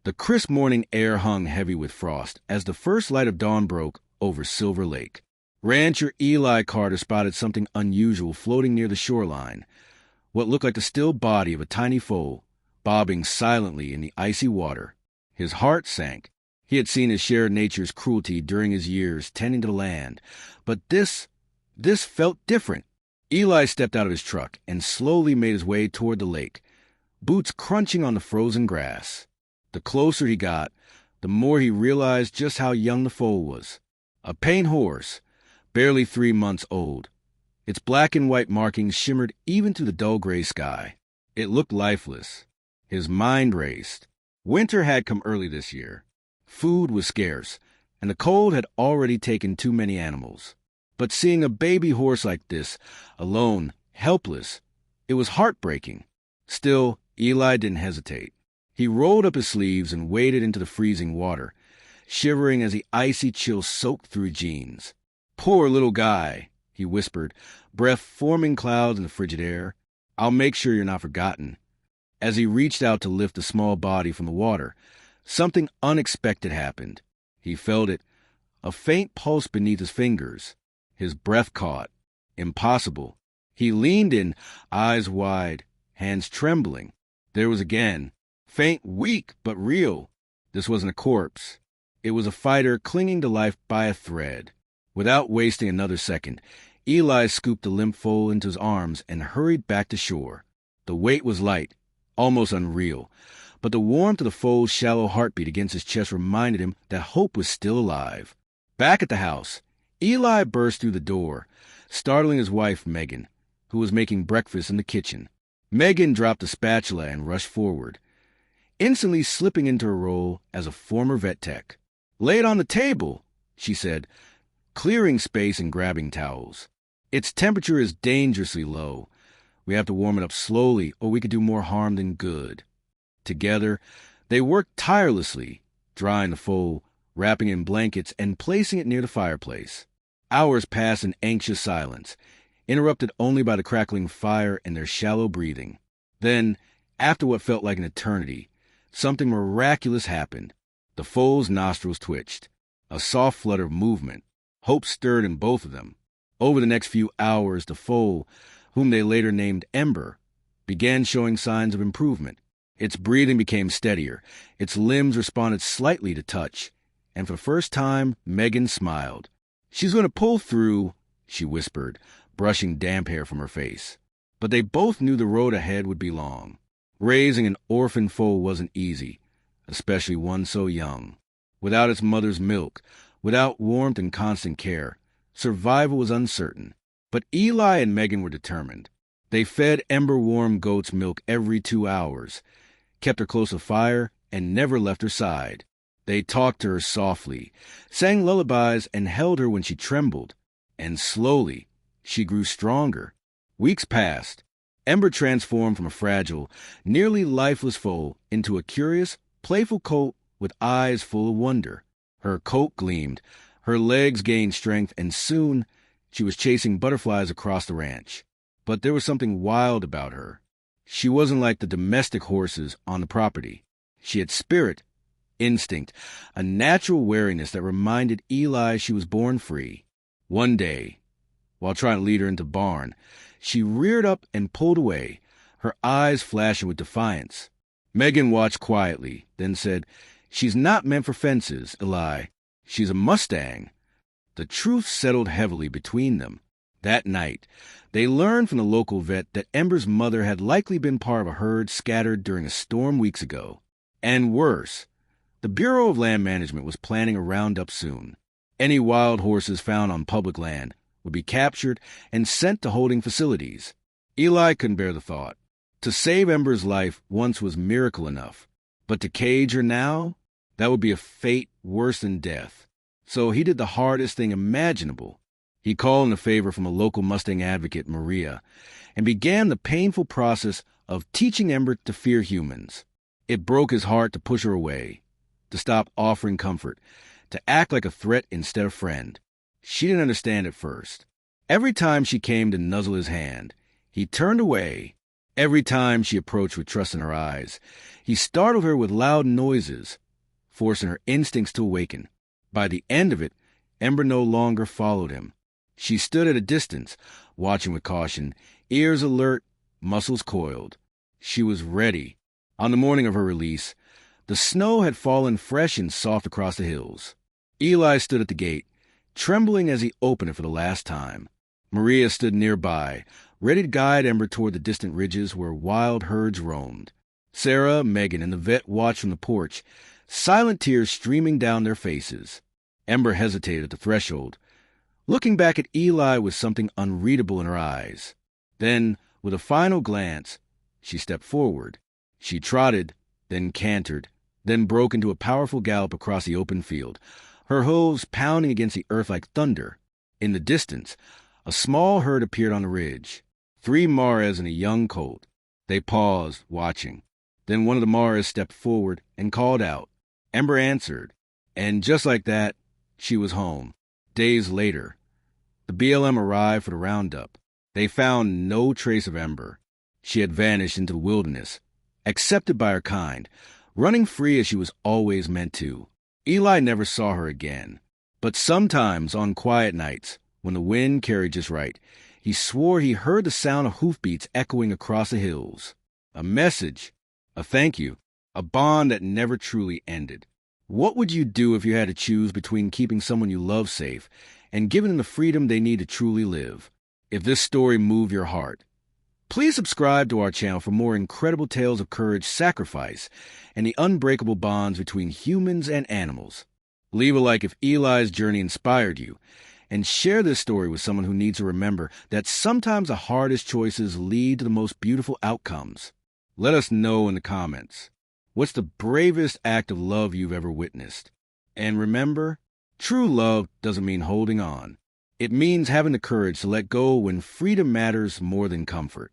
The crisp morning air hung heavy with frost as the first light of dawn broke over Silver Lake. Rancher Eli Carter spotted something unusual floating near the shoreline, what looked like the still body of a tiny foal, bobbing silently in the icy water. His heart sank. He had seen his share of nature's cruelty during his years tending to the land, but this felt different. Eli stepped out of his truck and slowly made his way toward the lake, boots crunching on the frozen grass. The closer he got, the more he realized just how young the foal was. A paint horse, barely 3 months old. Its black and white markings shimmered even through the dull gray sky. It looked lifeless. His mind raced. Winter had come early this year. Food was scarce, and the cold had already taken too many animals. But seeing a baby horse like this, alone, helpless, it was heartbreaking. Still, Eli didn't hesitate. He rolled up his sleeves and waded into the freezing water, shivering as the icy chill soaked through jeans. "Poor little guy," he whispered, breath forming clouds in the frigid air. "I'll make sure you're not forgotten." As he reached out to lift the small body from the water, something unexpected happened. He felt it, a faint pulse beneath his fingers. His breath caught. Impossible. He leaned in, eyes wide, hands trembling. There was again. Faint, weak, but real. This wasn't a corpse. It was a fighter clinging to life by a thread. Without wasting another second, Eli scooped the limp foal into his arms and hurried back to shore. The weight was light, almost unreal, but the warmth of the foal's shallow heartbeat against his chest reminded him that hope was still alive. Back at the house, Eli burst through the door, startling his wife, Megan, who was making breakfast in the kitchen. Megan dropped the spatula and rushed forward, instantly slipping into her role as a former vet tech. "Lay it on the table," she said, clearing space and grabbing towels. "Its temperature is dangerously low. We have to warm it up slowly, or we could do more harm than good." Together, they worked tirelessly, drying the foal, wrapping it in blankets, and placing it near the fireplace. Hours passed in anxious silence, interrupted only by the crackling fire and their shallow breathing. Then, after what felt like an eternity, something miraculous happened. The foal's nostrils twitched. A soft flutter of movement. Hope stirred in both of them. Over the next few hours, the foal, whom they later named Ember, began showing signs of improvement. Its breathing became steadier. Its limbs responded slightly to touch. And for the first time, Megan smiled. "She's going to pull through," she whispered, brushing damp hair from her face. But they both knew the road ahead would be long. Raising an orphan foal wasn't easy, especially one so young. Without its mother's milk, without warmth and constant care, survival was uncertain. But Eli and Megan were determined. They fed Ember warm goat's milk every 2 hours, kept her close to fire, and never left her side. They talked to her softly, sang lullabies, and held her when she trembled. And slowly, she grew stronger. Weeks passed. Ember transformed from a fragile, nearly lifeless foal into a curious, playful colt with eyes full of wonder. Her coat gleamed, her legs gained strength, and soon she was chasing butterflies across the ranch. But there was something wild about her. She wasn't like the domestic horses on the property. She had spirit, instinct, a natural wariness that reminded Eli she was born free. One day, while trying to lead her into the barn, she reared up and pulled away, her eyes flashing with defiance. Megan watched quietly, then said, "She's not meant for fences, Eli. She's a Mustang." The truth settled heavily between them. That night, they learned from the local vet that Ember's mother had likely been part of a herd scattered during a storm weeks ago. And worse, the Bureau of Land Management was planning a roundup soon. Any wild horses found on public land would be captured and sent to holding facilities. Eli couldn't bear the thought. To save Ember's life once was miracle enough, but to cage her now, that would be a fate worse than death. So he did the hardest thing imaginable. He called in a favor from a local Mustang advocate, Maria, and began the painful process of teaching Ember to fear humans. It broke his heart to push her away, to stop offering comfort, to act like a threat instead of friend. She didn't understand at first. Every time she came to nuzzle his hand, he turned away. Every time she approached with trust in her eyes, he startled her with loud noises, forcing her instincts to awaken. By the end of it, Ember no longer followed him. She stood at a distance, watching with caution, ears alert, muscles coiled. She was ready. On the morning of her release, the snow had fallen fresh and soft across the hills. Eli stood at the gate, trembling as he opened it for the last time. Maria stood nearby, ready to guide Ember toward the distant ridges where wild herds roamed. Sarah, Megan, and the vet watched from the porch, silent tears streaming down their faces. Ember hesitated at the threshold, looking back at Eli with something unreadable in her eyes. Then, with a final glance, she stepped forward. She trotted, then cantered, then broke into a powerful gallop across the open field, her hooves pounding against the earth like thunder. In the distance, a small herd appeared on the ridge. 3 Maras and a young colt. They paused, watching. Then one of the Maras stepped forward and called out. Ember answered, and just like that, she was home. Days later, the BLM arrived for the roundup. They found no trace of Ember. She had vanished into the wilderness, accepted by her kind, running free as she was always meant to. Eli never saw her again. But sometimes, on quiet nights, when the wind carried just right, he swore he heard the sound of hoofbeats echoing across the hills. A message, a thank you, a bond that never truly ended. What would you do if you had to choose between keeping someone you love safe and giving them the freedom they need to truly live? If this story moved your heart, please subscribe to our channel for more incredible tales of courage, sacrifice, and the unbreakable bonds between humans and animals. Leave a like if Eli's journey inspired you, and share this story with someone who needs to remember that sometimes the hardest choices lead to the most beautiful outcomes. Let us know in the comments. What's the bravest act of love you've ever witnessed? And remember, true love doesn't mean holding on. It means having the courage to let go when freedom matters more than comfort.